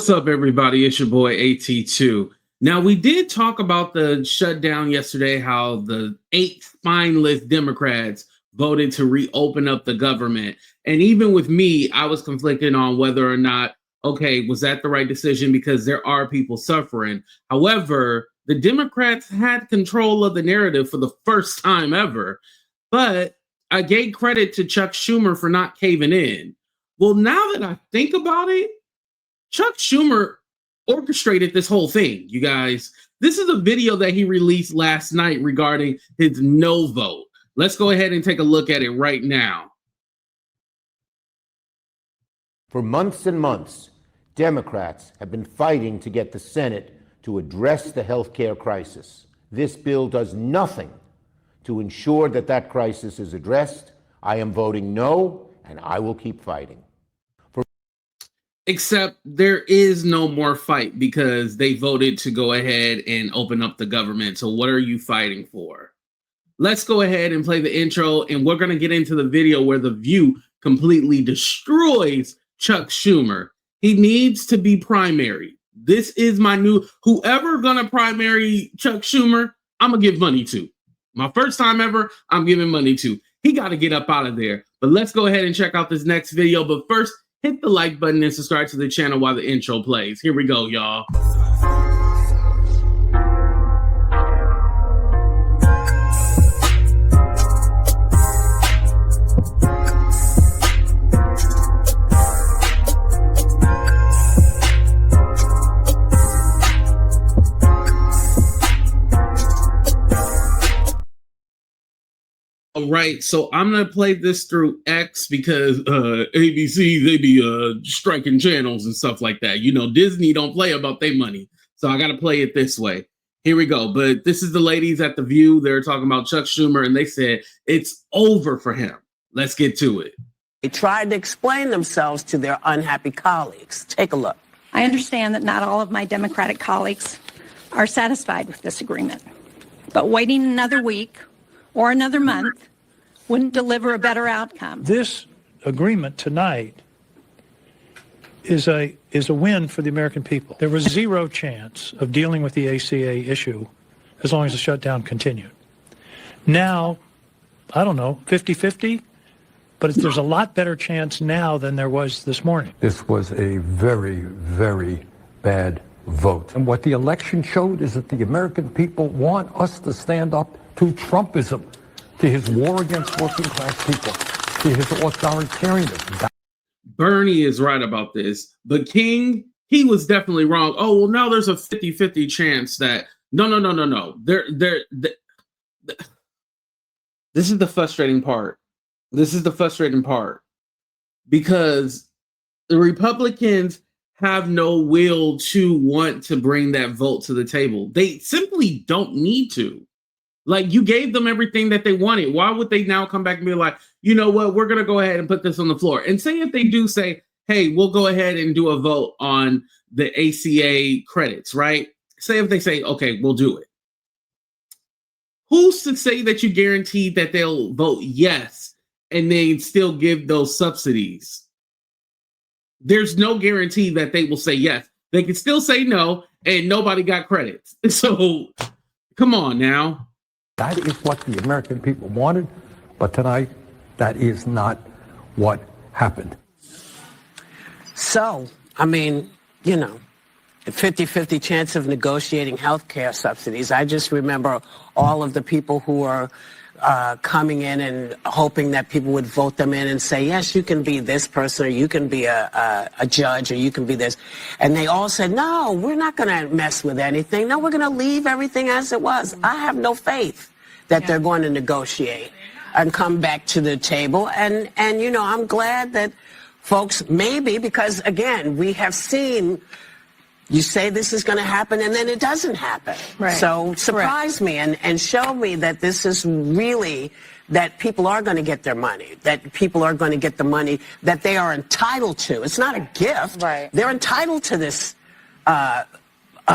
What's up, everybody? It's your boy AT2. Now, we did talk about the shutdown yesterday, how the 8 spineless Democrats voted to reopen up the government. And even with me, I was conflicted on whether or not, okay, was that the right decision? Because there are people suffering. However, the Democrats had control of the narrative for the first time ever. But I gave credit to Chuck Schumer for not caving in. Well, now that I think about it, Chuck Schumer orchestrated this whole thing, you guys. This is a video that he released last night regarding his no vote. Let's go ahead and take a look at it right now. For months and months, Democrats have been fighting to get the Senate to address the health care crisis. This bill does nothing to ensure that that crisis is addressed. I am voting no, and I will keep fighting. Except there is no more fight because they voted to go ahead and open up the government. So what are you fighting for? Let's go ahead and play the intro, and we're going to get into the video where The View completely destroys Chuck Schumer. He needs to be primary. This is my new, whoever going to primary Chuck Schumer, I'm going to give money to. My first time ever, I'm giving money to. He got to get up out of there. But let's go ahead and check out this next video. But first, hit the like button and subscribe to the channel while the intro plays. Here we go, y'all. All right, so I'm gonna play this through X because ABC, they be striking channels and stuff like that. You know, Disney don't play about their money, so I gotta play it this way. Here we go. But this is the ladies at The View. They're talking about Chuck Schumer, and they said it's over for him. Let's get to it. They tried to explain themselves to their unhappy colleagues. Take a look. I understand that not all of my Democratic colleagues are satisfied with this agreement, but waiting another week or another month wouldn't deliver a better outcome. This agreement tonight is a win for the American people. There was zero chance of dealing with the ACA issue as long as the shutdown continued. Now, I don't know, 50-50, but there's a lot better chance now than there was this morning. This was a very, very bad vote. And what the election showed is that the American people want us to stand up to Trumpism, to his war against working class people, to his authoritarianism. Bernie is right about this, but King, he was definitely wrong. Oh, well, now there's a 50-50 chance that no. This is the frustrating part. This is the frustrating part because the Republicans have no will to want to bring that vote to the table. They simply don't need to. Like, you gave them everything that they wanted. Why would they now come back and be like, you know what, we're going to go ahead and put this on the floor? And say if they do say, hey, we'll go ahead and do a vote on the ACA credits, right? Say if they say, okay, we'll do it. Who's to say that you guarantee that they'll vote yes and then still give those subsidies? There's no guarantee that they will say yes. They can still say no, and nobody got credits. So come on now. That is what the American people wanted, but tonight, that is not what happened. So, I mean, you know, the 50-50 chance of negotiating health care subsidies. I just remember all of the people who are coming in and hoping that people would vote them in and say, yes, you can be this person, or you can be a judge, or you can be this. And they all said, no, we're not going to mess with anything. No, we're going to leave everything as it was. I have no faith that they're going to negotiate and come back to the table. And you know, I'm glad that folks, maybe, because again, we have seen, you say this is going to happen and then it doesn't happen. Right. So surprise me and show me that this is really, that people are going to get their money, that people are going to get the money that they are entitled to. It's not a gift. Right. They're entitled to this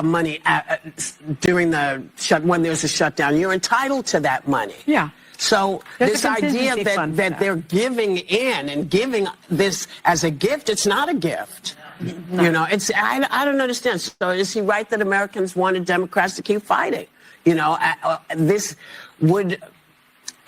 money during the when there's a shutdown. You're entitled to that money. Yeah. So There's this idea that they're giving in and giving this as a gift, it's not a gift. You know, I don't understand. So is he right that Americans wanted Democrats to keep fighting? You know, this would,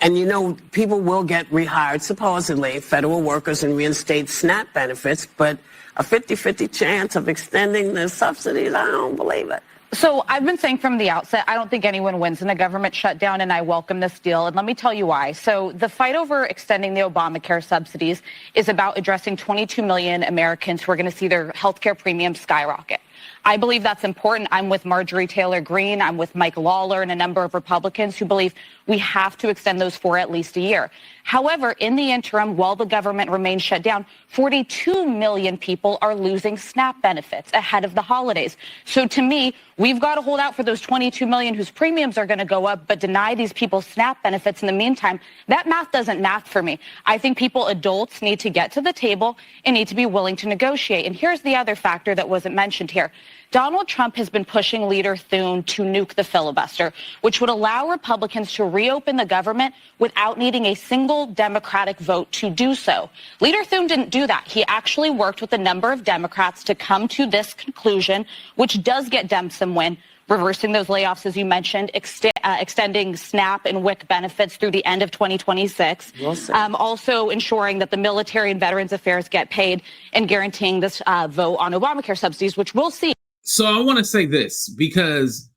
and you know, people will get rehired, supposedly, federal workers, and reinstate SNAP benefits, but a 50-50 chance of extending the subsidies, I don't believe it. So I've been saying from the outset, I don't think anyone wins in a government shutdown, and I welcome this deal. And let me tell you why. So the fight over extending the Obamacare subsidies is about addressing 22 million Americans who are going to see their health care premiums skyrocket. I believe that's important. I'm with Marjorie Taylor Greene. I'm with Mike Lawler and a number of Republicans who believe we have to extend those for at least a year. However, in the interim, while the government remains shut down, 42 million people are losing SNAP benefits ahead of the holidays. So to me, we've got to hold out for those 22 million whose premiums are going to go up, but deny these people SNAP benefits in the meantime. That math doesn't math for me. I think adults need to get to the table and need to be willing to negotiate. And here's the other factor that wasn't mentioned here. Donald Trump has been pushing Leader Thune to nuke the filibuster, which would allow Republicans to reopen the government without needing a single Democratic vote to do so. Leader Thune didn't do that. He actually worked with a number of Democrats to come to this conclusion, which does get Dem some win, reversing those layoffs, as you mentioned, extending SNAP and WIC benefits through the end of 2026, also ensuring that the military and Veterans Affairs get paid, and guaranteeing this vote on Obamacare subsidies, which we'll see. So I want to say this because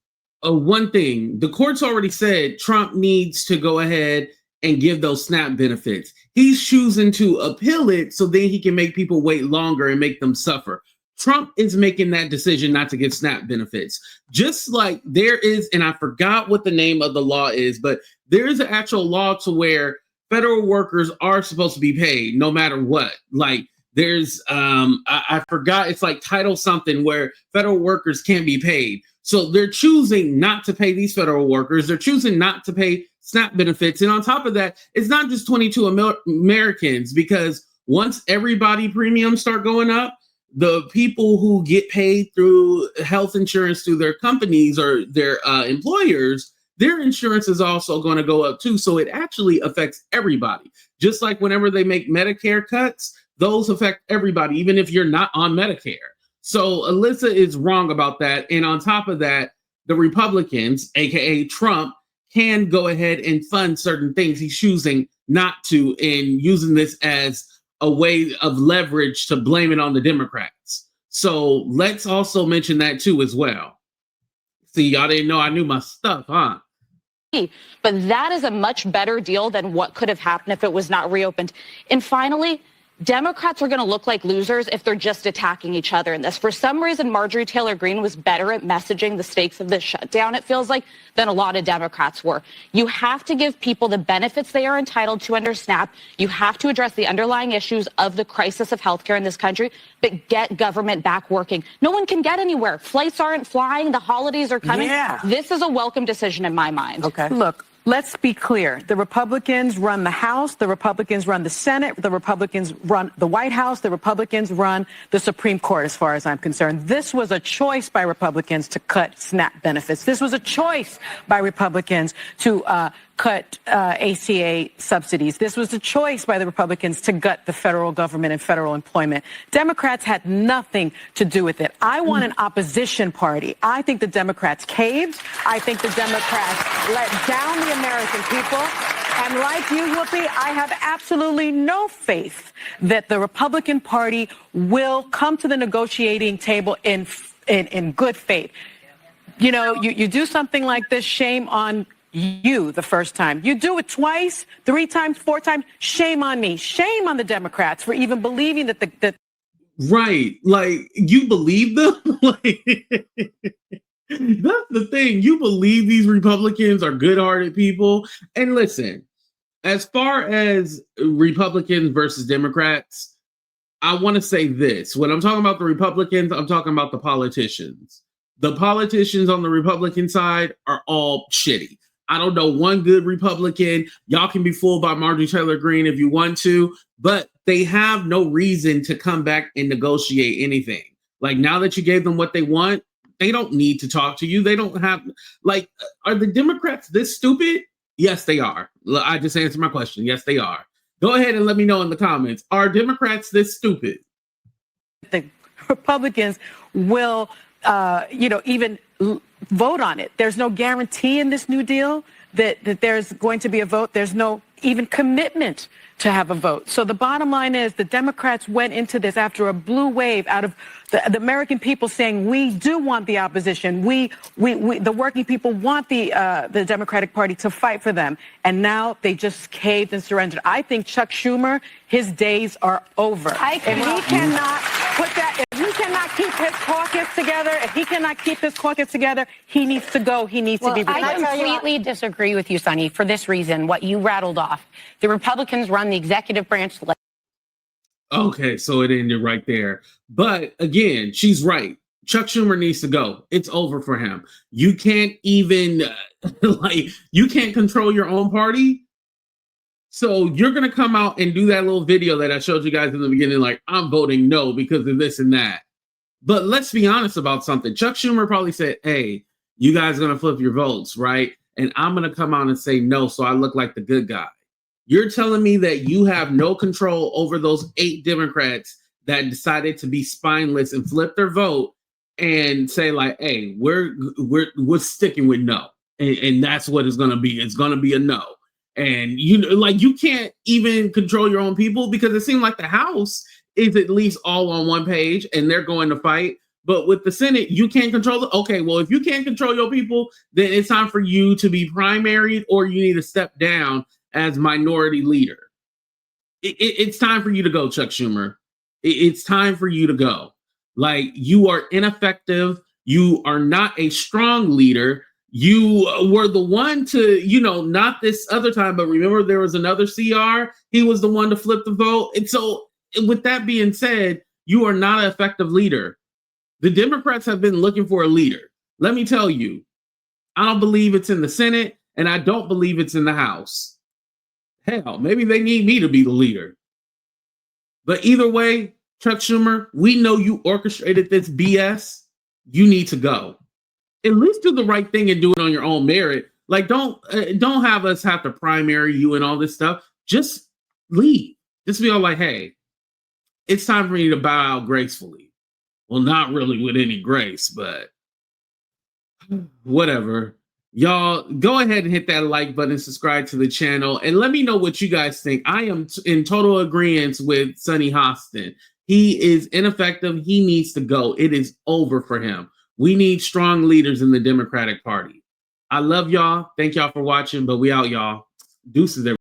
one thing, the court's already said Trump needs to go ahead and give those SNAP benefits. He's choosing to appeal it so then he can make people wait longer and make them suffer. Trump is making that decision not to give SNAP benefits. Just like there is, and I forgot what the name of the law is, but there is an actual law to where federal workers are supposed to be paid no matter what. Like there's, I forgot, it's like title something where federal workers can't be paid. So they're choosing not to pay these federal workers. They're choosing not to pay SNAP benefits. And on top of that, it's not just 22 Americans, because once everybody premiums start going up, the people who get paid through health insurance through their companies or their employers, their insurance is also going to go up too. So it actually affects everybody. Just like whenever they make Medicare cuts, those affect everybody, even if you're not on Medicare. So Alyssa is wrong about that. And on top of that, the Republicans, aka Trump, can go ahead and fund certain things. He's choosing not to, and using this as a way of leverage to blame it on the Democrats. So let's also mention that too as well. See, y'all didn't know I knew my stuff, huh? But that is a much better deal than what could have happened if it was not reopened. And finally, Democrats are going to look like losers if they're just attacking each other in this. For some reason, Marjorie Taylor Greene was better at messaging the stakes of this shutdown, it feels like, than a lot of Democrats were. You have to give people the benefits they are entitled to under SNAP. You have to address the underlying issues of the crisis of healthcare in this country, but get government back working. No one can get anywhere. Flights aren't flying. The holidays are coming. Yeah. This is a welcome decision in my mind. Okay. Look, let's be clear. The Republicans run the House. The Republicans run the Senate. The Republicans run the White House. The Republicans run the Supreme Court, as far as I'm concerned. This was a choice by Republicans to cut SNAP benefits. This was a choice by Republicans to cut ACA subsidies. This was a choice by the Republicans to gut the federal government and federal employment. Democrats had nothing to do with it. I want an opposition party. I think the Democrats caved. I think the Democrats let down the American people. And like you, Whoopi, I have absolutely no faith that the Republican Party will come to the negotiating table in good faith. You know, you do something like this, shame on you the first time. You do it twice, 3 times, 4 times, shame on me. Shame on the Democrats for even believing that the Right. Like, you believe them? Like, that's the thing. You believe these Republicans are good-hearted people. And listen, as far as Republicans versus Democrats, I want to say this. When I'm talking about the Republicans, I'm talking about the politicians. The politicians on the Republican side are all shitty. I don't know one good Republican. Y'all can be fooled by Marjorie Taylor Greene if you want to, but they have no reason to come back and negotiate anything. Like, now that you gave them what they want, they don't need to talk to you. They don't have, like, are the Democrats this stupid? Yes, they are. I just answered my question. Yes, they are. Go ahead and let me know in the comments. Are Democrats this stupid? the Republicans will, even vote on it. There's no guarantee in this New Deal that there's going to be a vote. There's no even commitment to have a vote. So the bottom line is the Democrats went into this after a blue wave out of the American people saying, we do want the opposition. The working people want the Democratic Party to fight for them. And now they just caved and surrendered. I think Chuck Schumer, his days are over. If he cannot put that, if he cannot keep his caucus together, he needs to go. He needs to be replaced. I completely disagree with you, Sonny, for this reason, what you rattled off. The Republicans run the executive branch. Okay, so it ended right there. But again, she's right. Chuck Schumer needs to go. It's over for him. You can't even, you can't control your own party. So you're going to come out and do that little video that I showed you guys in the beginning, like, I'm voting no because of this and that. But let's be honest about something. Chuck Schumer probably said, hey, you guys are going to flip your votes, right? And I'm going to come out and say no, so I look like the good guy. You're telling me that you have no control over those 8 Democrats that decided to be spineless and flip their vote and say like, hey, we're sticking with no. And that's what it's going to be. It's going to be a no. And you can't even control your own people, because it seems like the House is at least all on one page and they're going to fight. But with the Senate, you can't control it. Okay, well, if you can't control your people, then it's time for you to be primaried, or you need to step down as minority leader. It's time for you to go, Chuck Schumer. It's time for you to go. Like, you are ineffective. You are not a strong leader. You were the one to, not this other time, but remember there was another CR. He was the one to flip the vote. And so with that being said, you are not an effective leader. The Democrats have been looking for a leader. Let me tell you, I don't believe it's in the Senate, and I don't believe it's in the House. Hell, maybe they need me to be the leader. But either way, Chuck Schumer, we know you orchestrated this BS. You need to go. At least do the right thing and do it on your own merit. Like, don't have us have to primary you and all this stuff. Just leave. Just be all like, hey, it's time for me to bow out gracefully. Well, not really with any grace, but whatever. Y'all, go ahead and hit that like button, subscribe to the channel, and let me know what you guys think. I am in total agreement with Sonny Hostin. He is ineffective. He needs to go. It is over for him. We need strong leaders in the Democratic Party. I love y'all. Thank y'all for watching, but we out, y'all. Deuces, everybody.